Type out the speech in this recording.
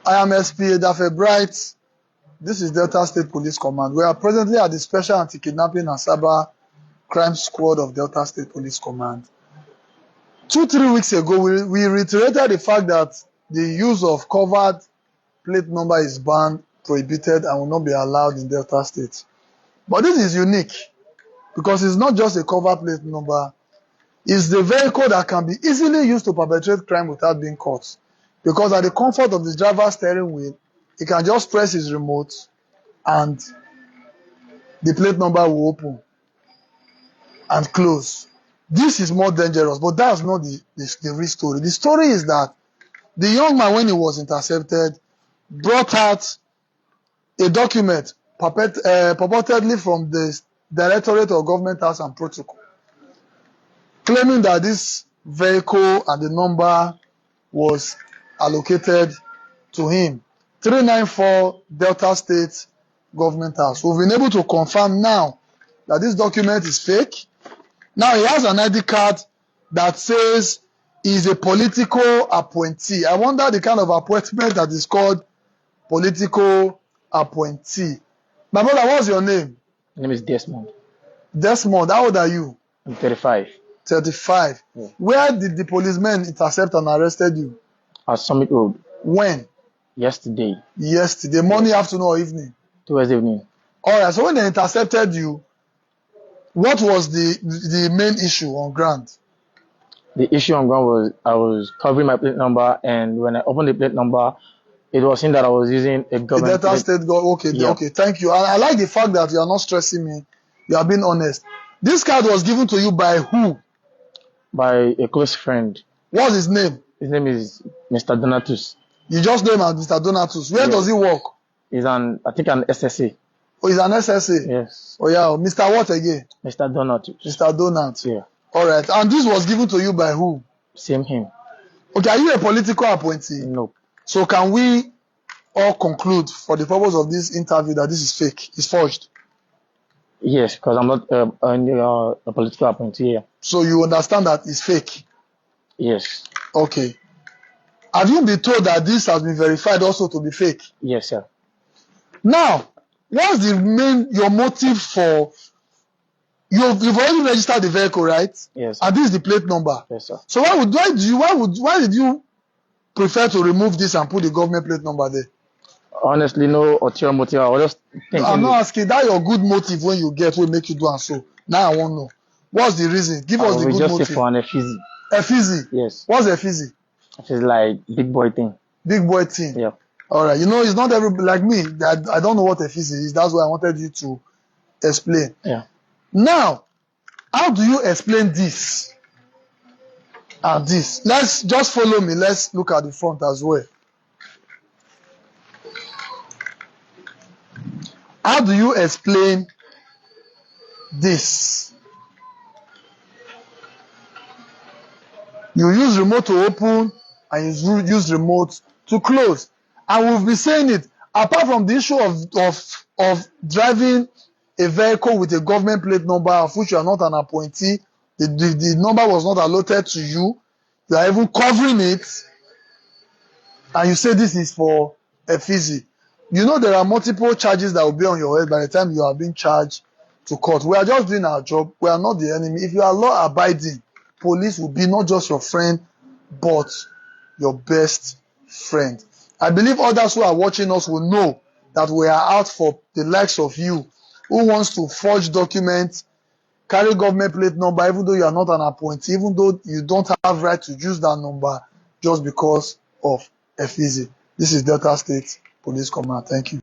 I am SP Dafe Bright. This is Delta State Police Command. We are presently at the Special Anti-Kidnapping and Cyber Crime Squad of Delta State Police Command. 2-3 weeks ago, we reiterated the fact that the use of covered plate number is banned, prohibited, and will not be allowed in Delta State. But this is unique because it's not just a covered plate number. It's the vehicle that can be easily used to perpetrate crime without being caught. Because at the comfort of the driver's steering wheel, he can just press his remote and the plate number will open and close. This is more dangerous, but that's not the real story. The story is that the young man, when he was intercepted, brought out a document purportedly from the Directorate of Government House and Protocol, claiming that this vehicle and the number was allocated to him. 394 Delta State Government House. We've been able to confirm now that this document is fake. Now he has an ID card that says he's a political appointee. I wonder the kind of appointment that is called political appointee. My brother, what's your name? My name is Desmond. Desmond, how old are you? I'm 35. 35. Yeah. Where did the policemen intercept and arrested you? At Summit Road. When? Yesterday. Yesterday, morning, afternoon, or evening? Towards evening. All right, so when they intercepted you, what was the main issue on ground? The issue on ground was I was covering my plate number, and when I opened the plate number, it was seen that I was using a government Delta State. Okay, yeah. Okay, thank you. I like the fact that you are not stressing me. You are being honest. This card was given to you by who? By a close friend. What's his name? His name is Mr. Donatus. You just know him as Mr. Donatus. Where does he work? He's an SSA. Oh, he's an SSA? Yes. Oh, yeah. Mr. what again? Mr. Donatus. Mr. Donatus. Yeah. All right. And this was given to you by who? Same him. Okay, are you a political appointee? No. So can we all conclude for the purpose of this interview that this is fake? It's forged? Yes, because I'm not a political appointee here. So you understand that it's fake? Yes. Okay. Have you been told that this has been verified also to be fake? Yes, sir. Now, what's your motive for... You've already registered the vehicle, right? Yes. And this is the plate number. Yes, sir. So why did you prefer to remove this and put the government plate number there? Honestly, no ulterior motive. I was just thinking. I'm not asking. That your good motive when you get will make you do and so. Now I want to know. What's the reason? Give us the good motive. Just for an effigy. Effigy? Yes. What's effigy? It's like big boy thing. Big boy thing? Yeah. All right. You know, it's not everybody like me. I don't know what effigy is. That's why I wanted you to explain. Yeah. Now, how do you explain this and this? Let's just follow me. Let's look at the front as well. How do you explain this? You use remote to open and you use remote to close. And we've been saying it, apart from the issue of driving a vehicle with a government plate number of which you are not an appointee, the number was not allotted to you, you are even covering it, and you say this is for effigy. You know there are multiple charges that will be on your head by the time you are being charged to court. We are just doing our job. We are not the enemy. If you are law abiding, police will be not just your friend, but your best friend. I believe others who are watching us will know that we are out for the likes of you who wants to forge documents, carry government plate number, even though you are not an appointee, even though you don't have right to use that number just because of effigy. This is Delta State Police Command. Thank you.